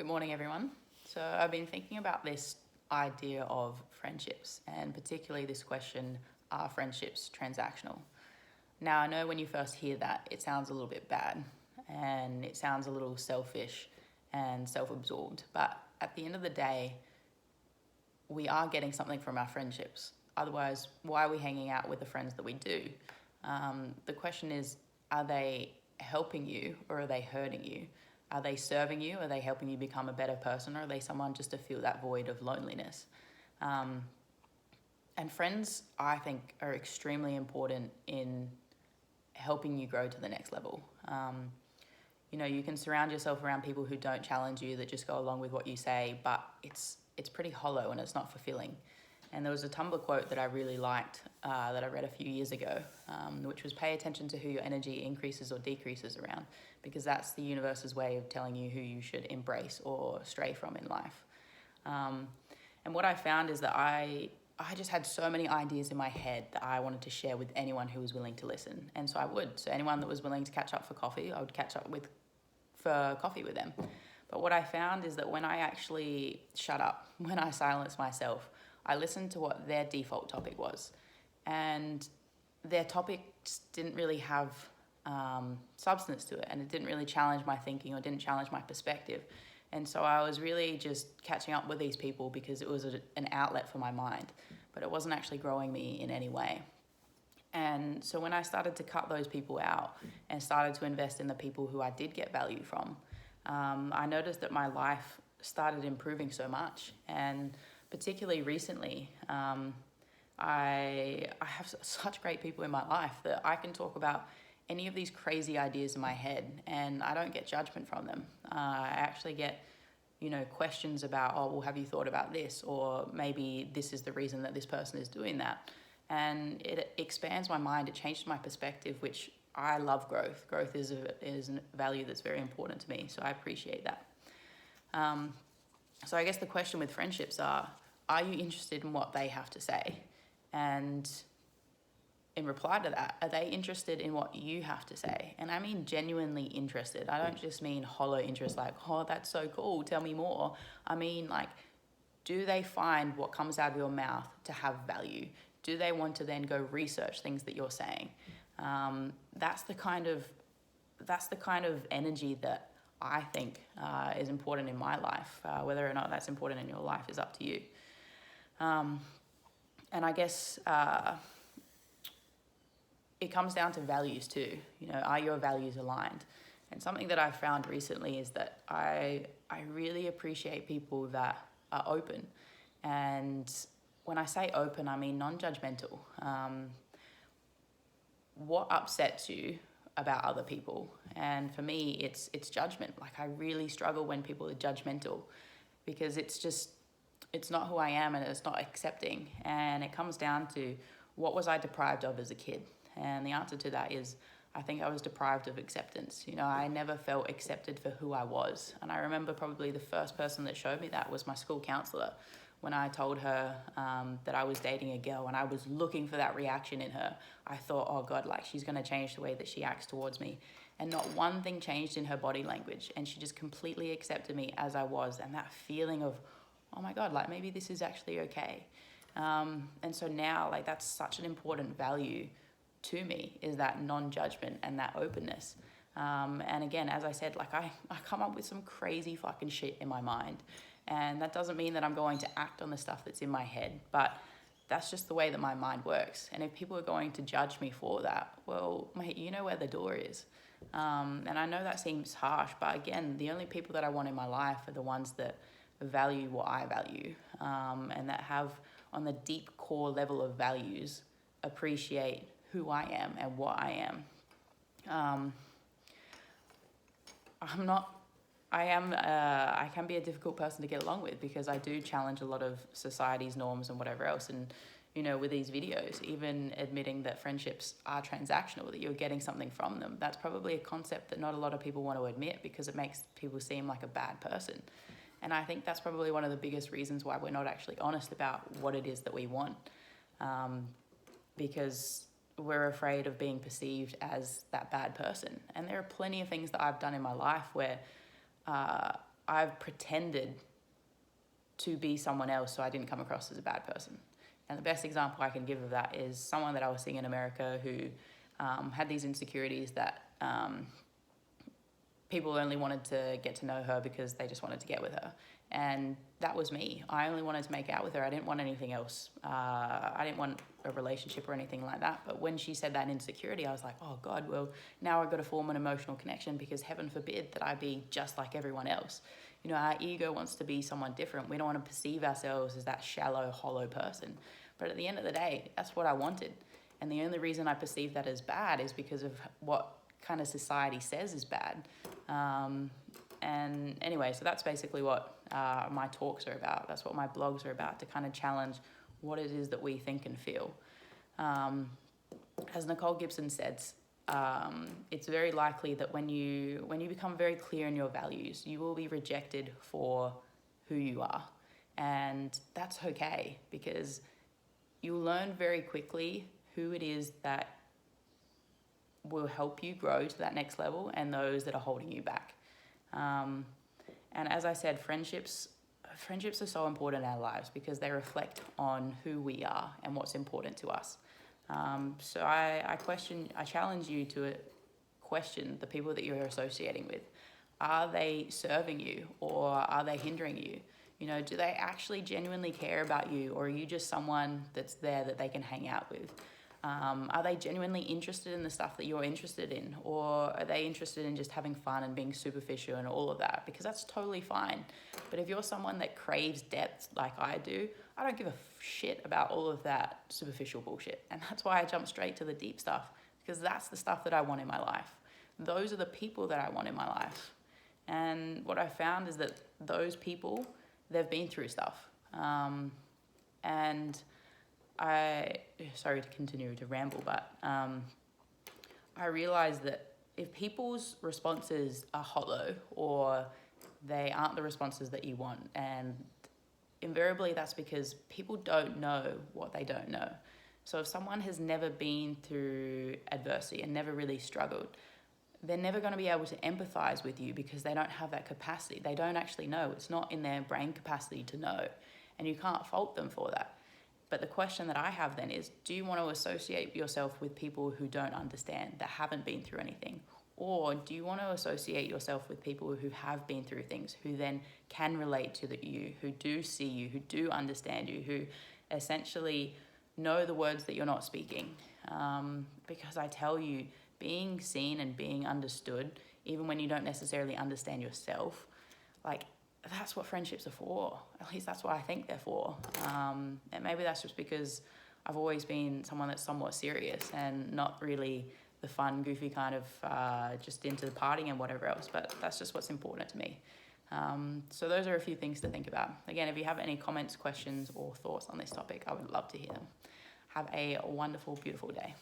Good morning, everyone. So I've been thinking about this idea of friendships, and particularly this question, are friendships transactional? Now, I know when you first hear that, it sounds a little bit bad, and it sounds a little selfish and self-absorbed, but at the end of the day, we are getting something from our friendships. Otherwise, why are we hanging out with the friends that we do? The question is, are they helping you or are they hurting you? Are they serving you? Are they helping you become a better person? Or are they someone just to fill that void of loneliness? And friends, I think, are extremely important in helping you grow to the next level. You can surround yourself around people who don't challenge you, that just go along with what you say, but it's pretty hollow and it's not fulfilling. And there was a Tumblr quote that I really liked that I read a few years ago, which was pay attention to who your energy increases or decreases around, because that's the universe's way of telling you who you should embrace or stray from in life. And what I found is that I just had so many ideas in my head that I wanted to share with anyone who was willing to listen. And so I would. So anyone that was willing to catch up for coffee, I would catch up for coffee with them. But what I found is that when I actually shut up, when I silenced myself, I listened to what their default topic was. And their topic just didn't really have substance to it, and it didn't really challenge my thinking or didn't challenge my perspective. And so I was really just catching up with these people because it was an outlet for my mind, but it wasn't actually growing me in any way. And so when I started to cut those people out and started to invest in the people who I did get value from, I noticed that my life started improving so much. And particularly recently, I have such great people in my life that I can talk about any of these crazy ideas in my head and I don't get judgment from them. I actually get, questions about, oh, well, have you thought about this? Or maybe this is the reason that this person is doing that. And it expands my mind. It changes my perspective, which I love growth. Growth is a value that's very important to me. So I appreciate that. So I guess the question with friendships are you interested in what they have to say? And in reply to that, are they interested in what you have to say? And I mean genuinely interested. I don't just mean hollow interest, like, oh, that's so cool, tell me more. I mean, like, do they find what comes out of your mouth to have value? Do they want to then go research things that you're saying? That's the kind of energy that I think is important in my life. Whether or not that's important in your life is up to you. And I guess it comes down to values too. Are your values aligned? And something that I've found recently is that I really appreciate people that are open. And when I say open, I mean non-judgmental. What upsets you about other people? And for me, it's judgment. Like, I really struggle when people are judgmental because it's not who I am and it's not accepting. And it comes down to, what was I deprived of as a kid? And the answer to that is, I think I was deprived of acceptance. I never felt accepted for who I was. And I remember probably the first person that showed me that was my school counselor. When I told her that I was dating a girl and I was looking for that reaction in her, I thought, oh God, like, she's going to change the way that she acts towards me. And not one thing changed in her body language. And she just completely accepted me as I was. And that feeling of, oh my God, like, maybe this is actually okay. And so now, like, that's such an important value to me, is that non-judgment and that openness. And again, as I said, like, I come up with some crazy fucking shit in my mind. And that doesn't mean that I'm going to act on the stuff that's in my head, but that's just the way that my mind works. And if people are going to judge me for that, well, mate, you know where the door is. And I know that seems harsh, but again, the only people that I want in my life are the ones that value what I value, and that have, on the deep core level of values, appreciate who I am and what I am. I can be a difficult person to get along with because I do challenge a lot of society's norms and whatever else. And, with these videos, even admitting that friendships are transactional, that you're getting something from them, that's probably a concept that not a lot of people want to admit because it makes people seem like a bad person. And I think that's probably one of the biggest reasons why we're not actually honest about what it is that we want. Because we're afraid of being perceived as that bad person. And there are plenty of things that I've done in my life where I I've pretended to be someone else so I didn't come across as a bad person. And the best example I can give of that is someone that I was seeing in America who had these insecurities that people only wanted to get to know her because they just wanted to get with her. And that was me. I only wanted to make out with her. I didn't want anything else. I didn't want a relationship or anything like that. But when she said that insecurity, I was like, oh God, well, now I've got to form an emotional connection because heaven forbid that I be just like everyone else. You know, our ego wants to be someone different. We don't want to perceive ourselves as that shallow, hollow person. But at the end of the day, that's what I wanted. And the only reason I perceive that as bad is because of what kind of society says is bad. And anyway, so that's basically what my talks are about. That's what my blogs are about, to kind of challenge what it is that we think and feel. As Nicole Gibson says, it's very likely that when you become very clear in your values, you will be rejected for who you are. And that's okay, because you'll learn very quickly who it is that will help you grow to that next level and those that are holding you back. And as I said, friendships are so important in our lives because they reflect on who we are and what's important to us. So I challenge you to question the people that you're associating with. Are they serving you or are they hindering you? You know, do they actually genuinely care about you, or are you just someone that's there that they can hang out with? Are they genuinely interested in the stuff that you're interested in, or are they interested in just having fun and being superficial and all of that? Because that's totally fine. But if you're someone that craves depth like I do, I don't give a shit about all of that superficial bullshit. And that's why I jump straight to the deep stuff, because that's the stuff that I want in my life. Those are the people that I want in my life. And what I found is that those people, they've been through stuff. And sorry to continue to ramble, but I realized that if people's responses are hollow or they aren't the responses that you want, and invariably that's because people don't know what they don't know. So if someone has never been through adversity and never really struggled, they're never going to be able to empathize with you because they don't have that capacity. They don't actually know. It's not in their brain capacity to know, and you can't fault them for that. But the question that I have then is, do you want to associate yourself with people who don't understand, that haven't been through anything? Or do you want to associate yourself with people who have been through things, who then can relate to you, who do see you, who do understand you, who essentially know the words that you're not speaking? Because I tell you, being seen and being understood, even when you don't necessarily understand yourself, like, that's what friendships are for. At least that's what I think they're for. And maybe that's just because I've always been someone that's somewhat serious and not really the fun, goofy kind of just into the partying and whatever else. But that's just what's important to me. So those are a few things to think about. Again, if you have any comments, questions, or thoughts on this topic, I would love to hear them. Have a wonderful, beautiful day.